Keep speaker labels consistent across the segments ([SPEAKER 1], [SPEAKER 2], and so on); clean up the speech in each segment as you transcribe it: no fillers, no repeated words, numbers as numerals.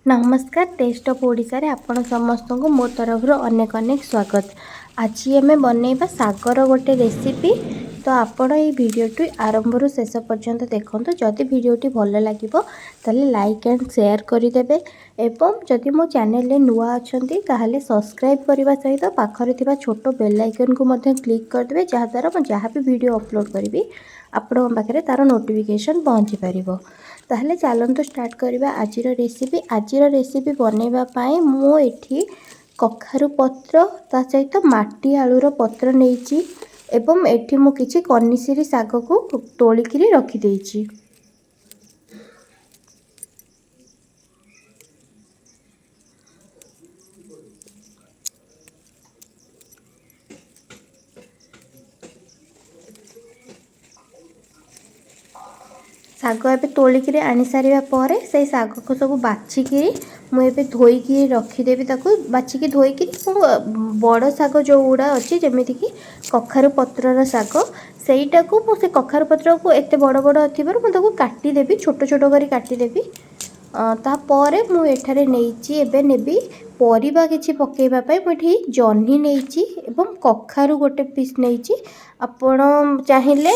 [SPEAKER 1] नमस्कार test of Odisha रे आपण समस्त को मो तरफ अनेक अनेक स्वागत। आज आम बनइबा सागर गोटे रेसिपी। तो आपण ये भिडटी आरंभ रु शेष पर्यंत देखो। जदि भिडटी भल लगे ताले लाइक एंड शेयर करदे एवं जदि मो चैनल नुआ अच्छा सब्सक्राइब करने सहित पाखरे थिबा छोट बेल आइकन को मध्य क्लिक करदे जहाँद्वारा मैं जहाँ भी वीडियो अपलोड करी आपण पाखे तार नोटिफिकेशन पहुँची पार। ताहले चलतु स्टार्ट करवा आजिर रेसिपी बनैबा पाई मु एठी कखारु पत्र ता सहित माटी आलूर पत्र नहीं एवं एठी मु किछि कनिसिरी साग को तोलिकी रखी देइछि। साग ए तोलिकी आनी सारा पर से साग को सब बाछिकी मुझे धोईकी रखीदेवी बाछिकी धोईकी बड़ साग जो गुड़ा अच्छी जमीती कि कखारु पत्रर साग सहीटा को मुझे कखारु पत्र को एत बड़ बड़ थी मुझे काटिदेवी छोट छोट कर काटिदेवी। तापर मुझे नहीं नेबी परिबा किछि पकेइबा मुझे जह्नी नहीं एवं कखारु गोटे पीस नहीं आपण चाहिए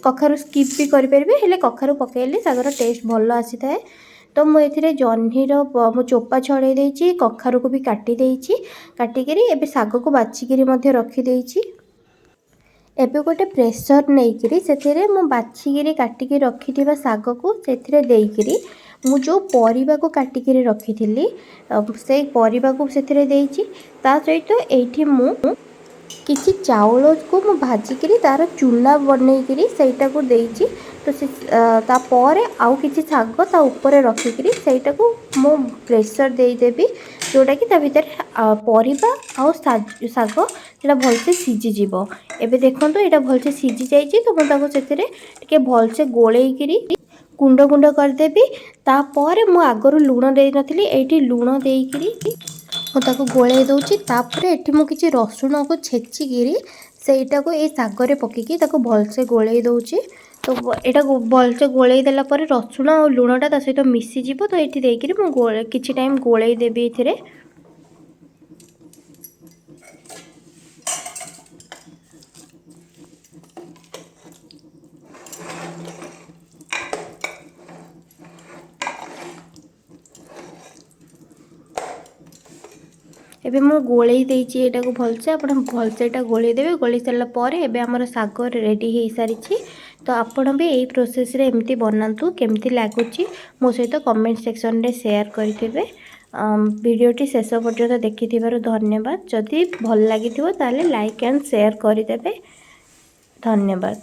[SPEAKER 1] कखारु स्किप भी करेंगे हेले कखारु पकेले सागर टेस्ट भल आसी थाए। तो मुझे जह्नीर मु चोपा छड़े देइछि कखारु को भी काटी देइछि काटिकी एबे साग को बाछिकी रखी एबे गोटे प्रेसर नहीं से मु बाछिकी काटिकी रखी साग को से देइकिरी मु जो परिबा को काटिकी रखी से परिबा को से देइछि। ता सहित एठी मु किछि चाउल को मु भाजिकी तार चूना बनईकरी सेटा को देइछि। तो से तापर आउ किछि साग ता ऊपर रखिकी सेटा को मु प्रेशर देदेवी जोटा कि ता भीतर परिबा आउ साग सेटा भलसे सीझी जीवो। एबे देखंतु एटा भलसे सीझी जाइछि तो मु ताको सेतिरे टिके भलसे गोळेइकरी कुंड कुंड करदेवी। तापर मु आगरु लुण देई नथिली एठी लुण देइकरी मुझे गोले दूसरी एठी मु किछि रसुण को छेचिकी सेटा को ये सागर पकईकी भलसे गोले दूची। तो यहाँ भलसे गोले देला पर रसुण और लुणटा सहित मिसीज तो ये देकर मुझे किछि टाइम गोले देवी ए। एबे मु गोले देइछि एटा को भलसे आपण भलसे एटा गोले देबे। गोले सरला परे एबे हमर साग रेडी हे सारिछि। तो आपण भी एई प्रोसेस रे एमती बनांतु केमती लागुछि मो सहित कमेंट सेक्शन रे शेयर करिथिबे। वीडियोटी शेष पर्यंत देखिथिबारु धन्यवाद। जदि भल लागिथिबो ताले लाइक एंड शेयर करिदेबे। धन्यवाद।